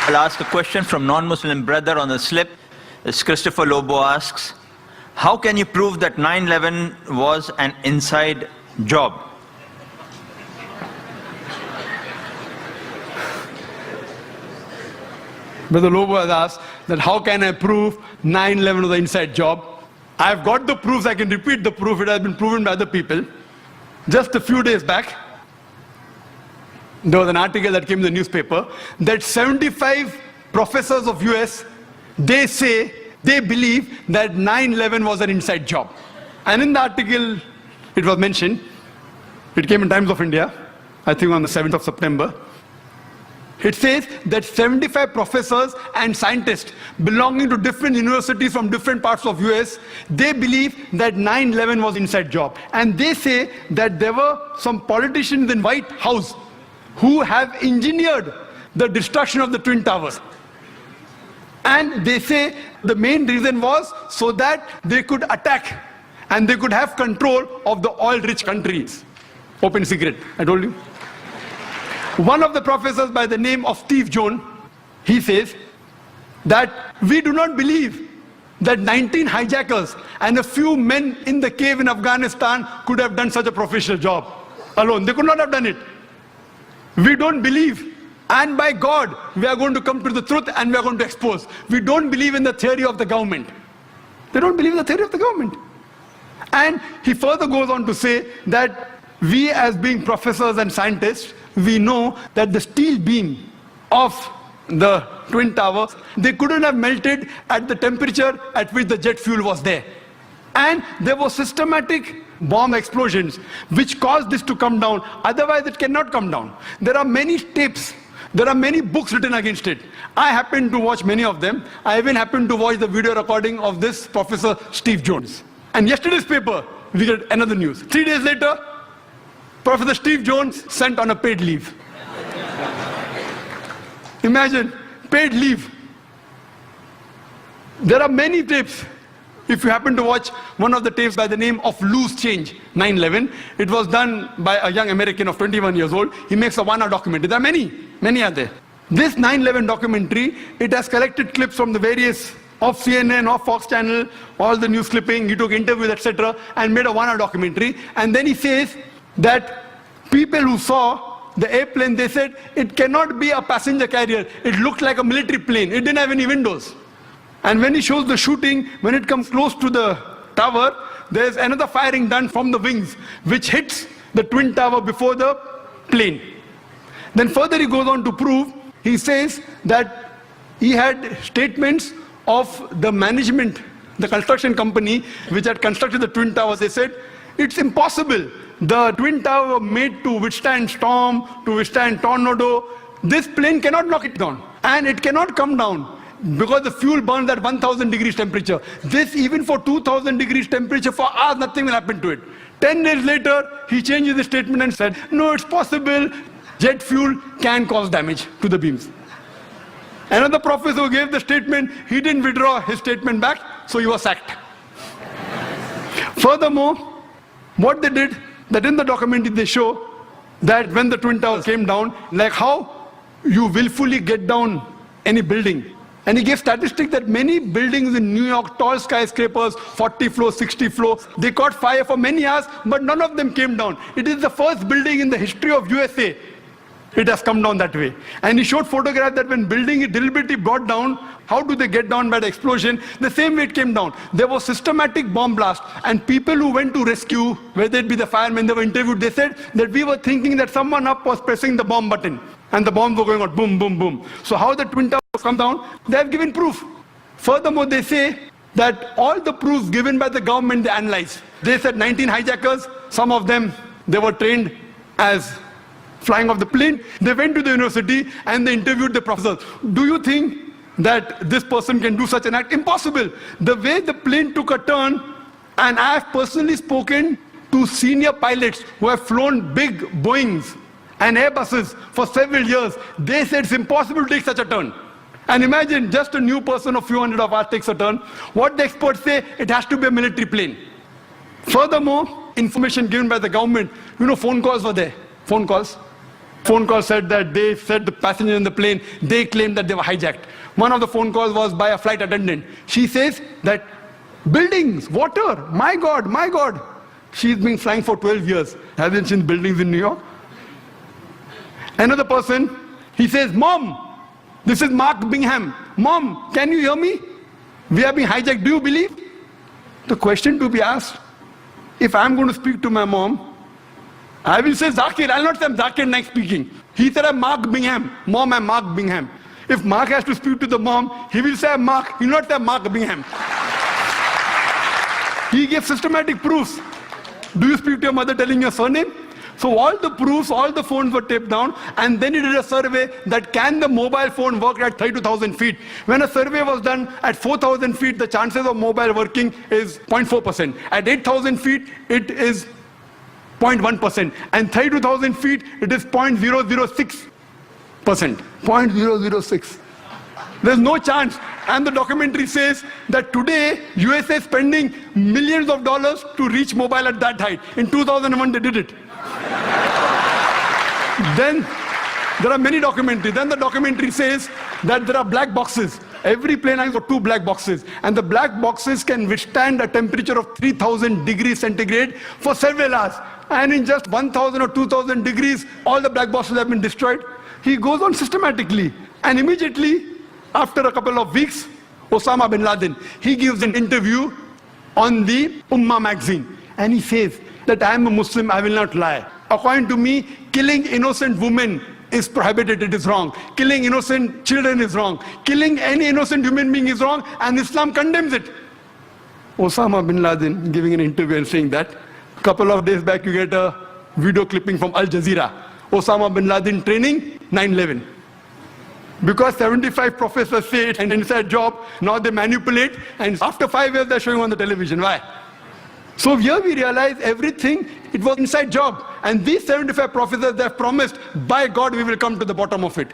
I'll ask a question from non-Muslim brother on the slip. As Christopher Lobo asks, how can you prove that 9/11 was an inside job? Brother Lobo has asked that how can I prove 9/11 was an inside job? I've got the proofs, I can repeat the proof, it has been proven by other people. Just a few days back, there was an article that came in the newspaper that 75 professors of US, they say, they believe that 9/11 was an inside job. And in the article, it was mentioned, it came in Times of India, I think on the 7th of September. It says that 75 professors and scientists belonging to different universities from different parts of US, they believe that 9/11 was inside job. And they say that there were some politicians in White House who have engineered the destruction of the Twin Towers. And they say the main reason was so that they could attack and they could have control of the oil-rich countries. Open secret, I told you. One of the professors by the name of Steve Jones, he says that we do not believe that 19 hijackers and a few men in the cave in Afghanistan could have done such a professional job alone. They could not have done it. We don't believe, and by God, we are going to come to the truth and we are going to expose. We don't believe in the theory of the government. They don't believe in the theory of the government. And he further goes on to say that we as being professors and scientists, we know that the steel beam of the Twin Towers, they couldn't have melted at the temperature at which the jet fuel was there. And there were systematic bomb explosions which caused this to come down. Otherwise, it cannot come down. There are many tapes. There are many books written against it. I happened to watch many of them. I even happened to watch the video recording of this Professor Steve Jones. And yesterday's paper, we get another news. 3 days later, Professor Steve Jones sent on a paid leave. Imagine, paid leave. There are many tapes. If you happen to watch one of the tapes by the name of Loose Change, 9/11, it was done by a young American of 21 years old. He makes a 1 hour documentary. There are many are there. This 9/11 documentary, it has collected clips from the various of CNN, of Fox Channel, all the news clipping, he took interviews, etc., and made a 1 hour documentary. And then he says that people who saw the airplane, they said it cannot be a passenger carrier. It looked like a military plane. It didn't have any windows. And when he shows the shooting, when it comes close to the tower, there's another firing done from the wings, which hits the Twin Tower before the plane. Then further he goes on to prove, he says that he had statements of the management, the construction company, which had constructed the Twin Towers. They said, it's impossible. The Twin Tower were made to withstand storm, to withstand tornado. This plane cannot knock it down. And it cannot come down because the fuel burns at 1000 degrees temperature. This, even for 2000 degrees temperature, for hours, nothing will happen to it. 10 days later, he changes the statement and said, no, it's possible. Jet fuel can cause damage to the beams. Another professor who gave the statement, he didn't withdraw his statement back, so he was sacked. Furthermore, what they did, that in the documentary they show that when the Twin Towers came down, like how you willfully get down any building. And he gave statistics that many buildings in New York, tall skyscrapers, 40 floors, 60 floors, they caught fire for many hours, but none of them came down. It is the first building in the history of USA. It has come down that way. And he showed photographs that when building is deliberately brought down, how do they get down by the explosion? The same way it came down. There was systematic bomb blast. And people who went to rescue, whether it be the firemen, they were interviewed, they said that we were thinking that someone up was pressing the bomb button. And the bombs were going out, boom, boom, boom. So how the Twin Towers come down? They have given proof. Furthermore, they say that all the proofs given by the government, they analyzed. They said 19 hijackers, some of them, they were trained as flying off the plane. They went to the university and they interviewed the professors. Do you think that this person can do such an act? Impossible. The way the plane took a turn, and I have personally spoken to senior pilots who have flown big Boeings and Airbuses for several years. They said it's impossible to take such a turn. And imagine just a new person of few hundred of us takes a turn. What the experts say, it has to be a military plane. Furthermore, information given by the government, phone calls were there. Phone calls. Phone call said that they said the passenger in the plane, they claimed that they were hijacked. One of the phone calls was by a flight attendant. She says that buildings, water, my God, my God. She's been flying for 12 years. Hasn't seen buildings in New York. Another person, he says, Mom, this is Mark Bingham. Mom, can you hear me? We are being hijacked. Do you believe? The question to be asked, if I'm going to speak to my mom, I will say ذاكر. I'll not say I'm ذاكر Naik speaking. He said I'm Mark Bingham. Mom, I'm Mark Bingham. If Mark has to speak to the mom, he will say I'm Mark. He will not say Mark Bingham. He gave systematic proofs. Do you speak to your mother telling your surname? So all the proofs, all the phones were taped down, and then he did a survey that can the mobile phone work at 32,000 feet. When a survey was done at 4,000 feet, the chances of mobile working is 0.4%. At 8,000 feet, it is 0.1%. And 32,000 feet, it is 0.006%. 0.006. There's no chance. And the documentary says that today, USA is spending millions of dollars to reach mobile at that height. In 2001, they did it. Then there are many documentaries. Then the documentary says that there are black boxes. Every plane has got 2 black boxes. And the black boxes can withstand a temperature of 3,000 degrees centigrade for several hours. And in just 1,000 or 2,000 degrees, all the black boxes have been destroyed. He goes on systematically. And immediately, after a couple of weeks, Osama bin Laden, he gives an interview on the Ummah magazine. And he says that I am a Muslim, I will not lie. According to me, killing innocent women is prohibited, it is wrong. Killing innocent children is wrong. Killing any innocent human being is wrong, and Islam condemns it. Osama bin Laden giving an interview and saying that. A couple of days back, you get a video clipping from Al Jazeera. Osama bin Laden training 9/11. Because 75 professors say it's an inside job, now they manipulate, and after 5 years they're showing on the television. Why? So here we realize everything, it was inside job. And these 75 professors, they have promised, by God, we will come to the bottom of it.